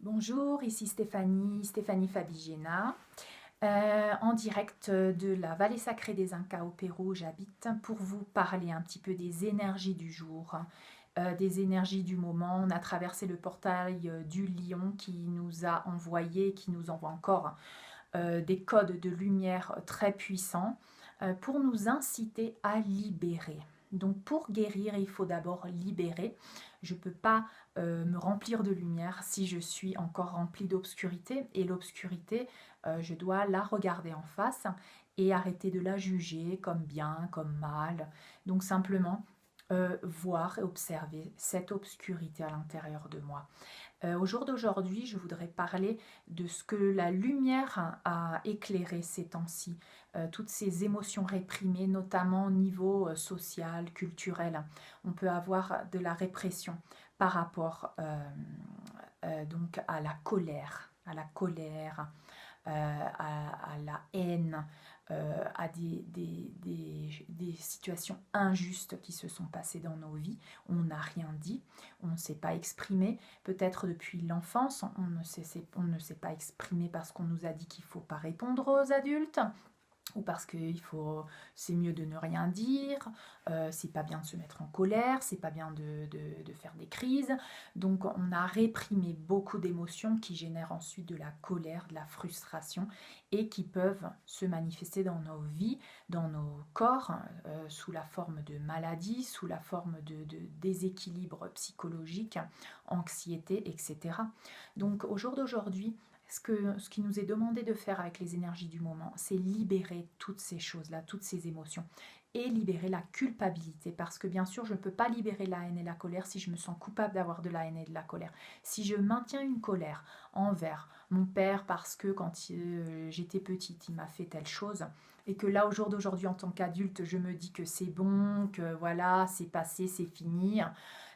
Bonjour, ici Stéphanie Fabigena, en direct de la vallée sacrée des Incas au Pérou où j'habite pour vous parler un petit peu des énergies du jour, des énergies du moment. On a traversé le portail du lion qui nous a envoyé, qui nous envoie encore des codes de lumière très puissants pour nous inciter à libérer. Donc pour guérir, il faut d'abord libérer. Je ne peux pas me remplir de lumière si je suis encore remplie d'obscurité. Et l'obscurité, je dois la regarder en face et arrêter de la juger comme bien, comme mal. Donc simplement voir et observer cette obscurité à l'intérieur de moi. Au jour d'aujourd'hui, je voudrais parler de ce que la lumière a éclairé ces temps-ci, toutes ces émotions réprimées, notamment au niveau social, culturel. On peut avoir de la répression par rapport donc à la colère, à la haine, à des situations injustes qui se sont passées dans nos vies. On n'a rien dit, on ne s'est pas exprimé. Peut-être depuis l'enfance, on ne s'est pas exprimé parce qu'on nous a dit qu'il ne faut pas répondre aux adultes, ou parce que c'est mieux de ne rien dire, c'est pas bien de se mettre en colère, c'est pas bien de faire des crises. Donc on a réprimé beaucoup d'émotions qui génèrent ensuite de la colère, de la frustration et qui peuvent se manifester dans nos vies, dans nos corps, sous la forme de maladies, sous la forme de déséquilibre psychologique, anxiété, etc. Donc au jour d'aujourd'hui, ce qui nous est demandé de faire avec les énergies du moment, c'est libérer toutes ces choses-là, toutes ces émotions et libérer la culpabilité parce que bien sûr je ne peux pas libérer la haine et la colère si je me sens coupable d'avoir de la haine et de la colère. Si je maintiens une colère envers mon père parce que quand j'étais petite il m'a fait telle chose et que là au jour d'aujourd'hui en tant qu'adulte je me dis que c'est bon, que voilà c'est passé, c'est fini,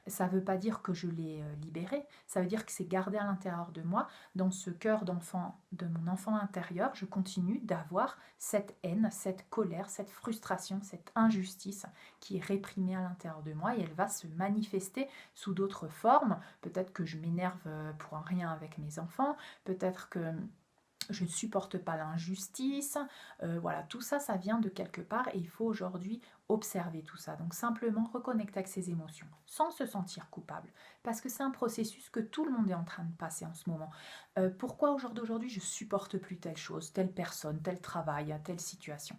ça ne veut pas dire que je l'ai libéré, ça veut dire que c'est gardé à l'intérieur de moi, dans ce cœur d'enfant, de mon enfant intérieur, je continue d'avoir cette haine, cette colère, cette frustration, cette injustice qui est réprimée à l'intérieur de moi et elle va se manifester sous d'autres formes. Peut-être que je m'énerve pour un rien avec mes enfants, peut-être que je ne supporte pas l'injustice, voilà, tout ça, ça vient de quelque part et il faut aujourd'hui observer tout ça. Donc simplement reconnecter avec ses émotions, sans se sentir coupable, parce que c'est un processus que tout le monde est en train de passer en ce moment. Pourquoi au jour d'aujourd'hui je supporte plus telle chose, telle personne, tel travail, telle situation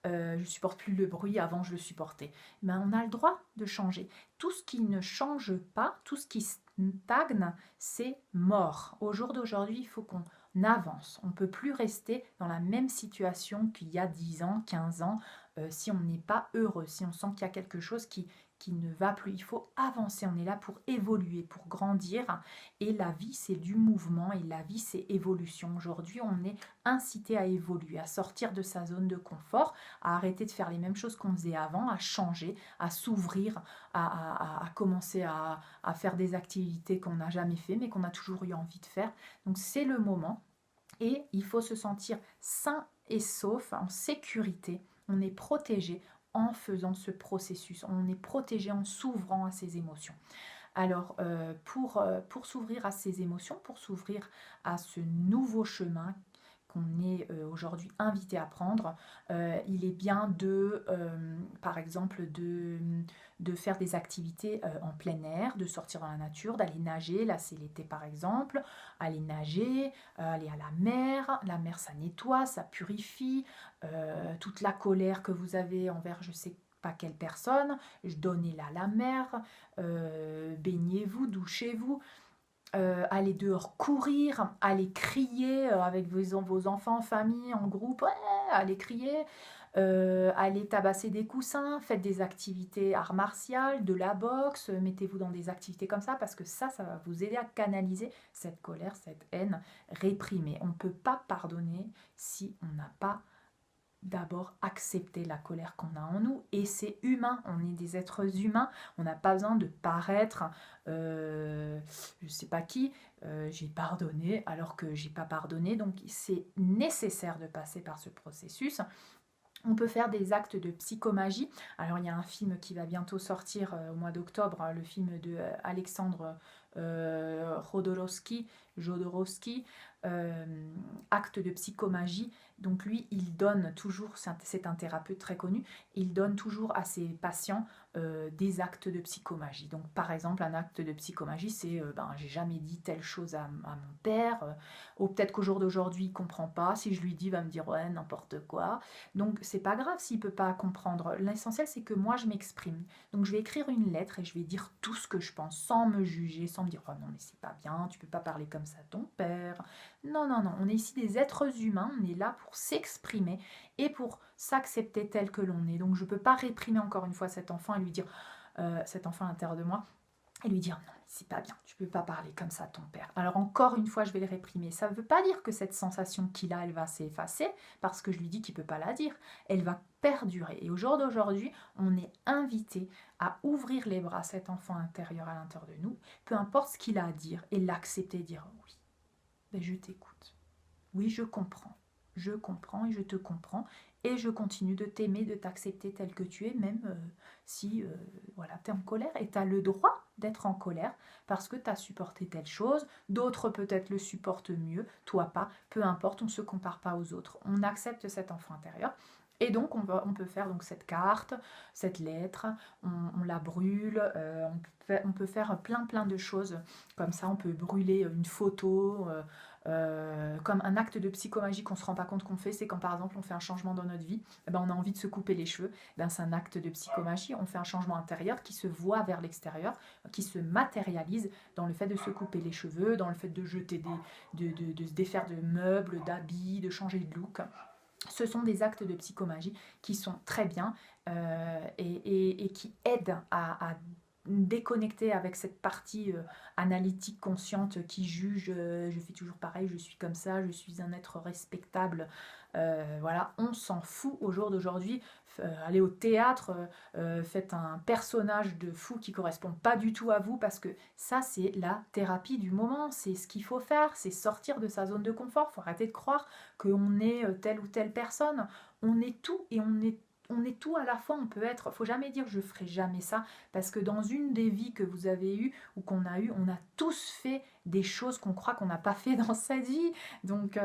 je supporte plus le bruit, avant je le supportais. Ben, on a le droit de changer. Tout ce qui ne change pas, tout ce qui stagne, c'est mort. Au jour d'aujourd'hui, il faut qu'on avance. On ne peut plus rester dans la même situation qu'il y a 10 ans, 15 ans, si on n'est pas heureux, si on sent qu'il y a quelque chose qui ne va plus. Il faut avancer, on est là pour évoluer, pour grandir. Et la vie, c'est du mouvement et la vie, c'est évolution. Aujourd'hui, on est incité à évoluer, à sortir de sa zone de confort, à arrêter de faire les mêmes choses qu'on faisait avant, à changer, à s'ouvrir, à commencer à faire des activités qu'on n'a jamais fait, mais qu'on a toujours eu envie de faire. Donc c'est le moment et il faut se sentir sain et sauf, en sécurité. On est protégé en faisant ce processus. On est protégé en s'ouvrant à ses émotions. Alors, pour s'ouvrir à ces émotions, pour s'ouvrir à ce nouveau chemin qu'on est aujourd'hui invité à prendre, il est bien par exemple, de faire des activités en plein air, de sortir dans la nature, d'aller nager, là c'est l'été par exemple, aller nager, aller à la mer ça nettoie, ça purifie, toute la colère que vous avez envers je sais pas quelle personne, donnez-la à la mer, baignez-vous, douchez-vous, allez dehors courir, allez crier avec vos enfants en famille, en groupe, ouais, allez crier, allez tabasser des coussins, faites des activités art martial, de la boxe, mettez-vous dans des activités comme ça parce que ça va vous aider à canaliser cette colère, cette haine réprimée. On ne peut pas pardonner si on n'a pas d'abord accepter la colère qu'on a en nous et c'est humain, on est des êtres humains, on n'a pas besoin de paraître je sais pas qui, j'ai pardonné alors que j'ai pas pardonné, donc c'est nécessaire de passer par ce processus. On peut faire des actes de psychomagie. Alors il y a un film qui va bientôt sortir au mois d'octobre, le film de Alexandre Jodorowsky, Actes de psychomagie. Donc lui, il donne toujours, c'est un thérapeute très connu, il donne toujours à ses patients des actes de psychomagie. Donc par exemple, un acte de psychomagie, c'est j'ai jamais dit telle chose à mon père, ou peut-être qu'au jour d'aujourd'hui, il comprend pas. Si je lui dis, il va me dire ouais, n'importe quoi. Donc c'est pas grave s'il peut pas comprendre. L'essentiel, c'est que moi, je m'exprime. Donc je vais écrire une lettre et je vais dire tout ce que je pense, sans me juger, sans me dire oh non, mais c'est pas bien, tu peux pas parler comme ça à ton père. Non, non, non, on est ici des êtres humains, on est là pour s'exprimer et pour s'accepter tel que l'on est. Donc je ne peux pas réprimer encore une fois cet enfant et lui dire, cet enfant à l'intérieur de moi, et lui dire non, c'est pas bien, tu peux pas parler comme ça à ton père. Alors encore une fois, je vais le réprimer. Ça ne veut pas dire que cette sensation qu'il a, elle va s'effacer parce que je lui dis qu'il ne peut pas la dire. Elle va perdurer. Et au jour d'aujourd'hui, on est invité à ouvrir les bras à cet enfant intérieur à l'intérieur de nous, peu importe ce qu'il a à dire, et l'accepter, dire oui, ben je t'écoute. Oui, je comprends et je te comprends et je continue de t'aimer, de t'accepter tel que tu es, même si voilà, tu es en colère et tu as le droit d'être en colère parce que tu as supporté telle chose, d'autres peut-être le supportent mieux, toi pas, peu importe, on ne se compare pas aux autres, on accepte cet enfant intérieur. Et donc on peut faire donc cette carte, cette lettre, on la brûle, on peut faire plein de choses comme ça, on peut brûler une photo, comme un acte de psychomagie qu'on ne se rend pas compte qu'on fait, c'est quand par exemple on fait un changement dans notre vie, on a envie de se couper les cheveux, c'est un acte de psychomagie, on fait un changement intérieur qui se voit vers l'extérieur, qui se matérialise dans le fait de se couper les cheveux, dans le fait de jeter de se défaire de meubles, d'habits, de changer de look. Ce sont des actes de psychomagie qui sont très bien et qui aident à déconnecter avec cette partie analytique consciente qui juge je fais toujours pareil, je suis comme ça, je suis un être respectable. Voilà, on s'en fout au jour d'aujourd'hui. Allez au théâtre, faites un personnage de fou qui correspond pas du tout à vous parce que ça c'est la thérapie du moment, c'est ce qu'il faut faire, c'est sortir de sa zone de confort. Faut arrêter de croire qu'on est telle ou telle personne. On est tout et on est tout à la fois, on peut être, faut jamais dire je ferai jamais ça, parce que dans une des vies que vous avez eues ou qu'on a eues, on a tous fait des choses qu'on croit qu'on n'a pas fait dans cette vie. Donc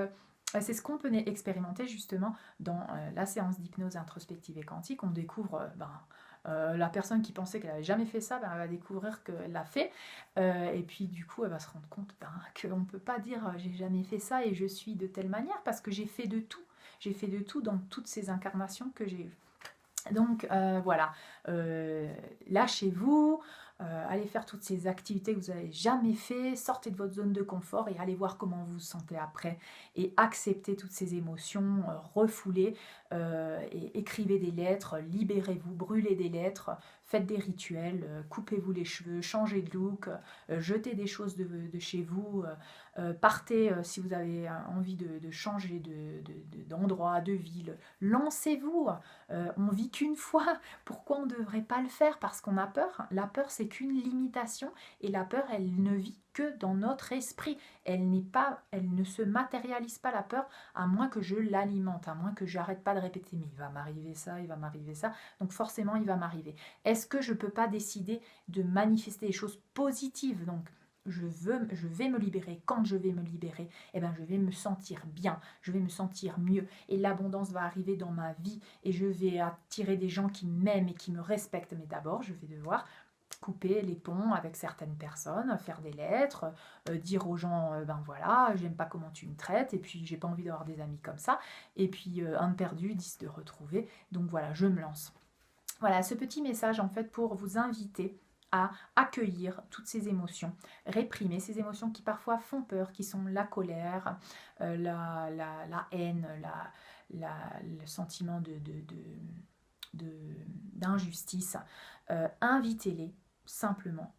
c'est ce qu'on peut expérimenter justement dans la séance d'hypnose introspective et quantique. On découvre la personne qui pensait qu'elle n'avait jamais fait ça, elle va découvrir qu'elle l'a fait. Et puis du coup, elle va se rendre compte qu'on ne peut pas dire j'ai jamais fait ça et je suis de telle manière parce que j'ai fait de tout. J'ai fait de tout dans toutes ces incarnations que j'ai eues. Donc voilà, lâchez-vous, allez faire toutes ces activités que vous n'avez jamais fait, sortez de votre zone de confort et allez voir comment vous vous sentez après et acceptez toutes ces émotions, refoulez et écrivez des lettres, libérez-vous, brûlez des lettres, faites des rituels, coupez-vous les cheveux, changez de look, jetez des choses de chez vous, partez si vous avez envie de changer d'endroit, de ville, lancez-vous. On vit qu'une fois, pourquoi on ne devrait pas le faire? Parce qu'on a peur. La peur, c'est qu'une limitation et la peur, elle ne vit que dans notre esprit. Elle ne se matérialise pas, la peur, à moins que je l'alimente, à moins que j'arrête pas de répéter mais il va m'arriver ça, il va m'arriver ça, donc forcément il va m'arriver. Est-ce que je peux pas décider de manifester des choses positives? Donc je vais me libérer. Quand je vais me libérer, je vais me sentir bien, je vais me sentir mieux et l'abondance va arriver dans ma vie et je vais attirer des gens qui m'aiment et qui me respectent. Mais d'abord, je vais devoir couper les ponts avec certaines personnes, faire des lettres, dire aux gens voilà, j'aime pas comment tu me traites et puis j'ai pas envie d'avoir des amis comme ça. Et puis un de perdu, 10 de retrouvé. Donc voilà, je me lance. Voilà, ce petit message en fait pour vous inviter à accueillir toutes ces émotions, réprimer ces émotions qui parfois font peur, qui sont la colère, la haine, le sentiment d'injustice. Invitez-les simplement.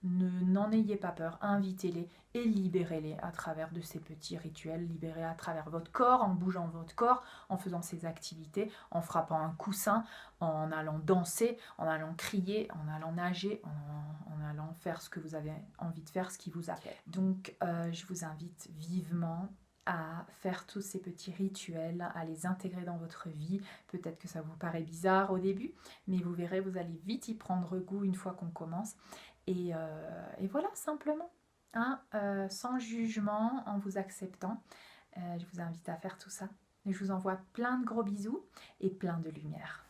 N'en ayez pas peur, invitez-les et libérez-les à travers de ces petits rituels, libérez à travers votre corps, en bougeant votre corps, en faisant ces activités, en frappant un coussin, en allant danser, en allant crier, en allant nager, en allant faire ce que vous avez envie de faire, ce qui vous appelle. Donc je vous invite vivement à faire tous ces petits rituels, à les intégrer dans votre vie. Peut-être que ça vous paraît bizarre au début, mais vous verrez, vous allez vite y prendre goût une fois qu'on commence. Et voilà, simplement. Hein, sans jugement, en vous acceptant. Je vous invite à faire tout ça. Je vous envoie plein de gros bisous et plein de lumière.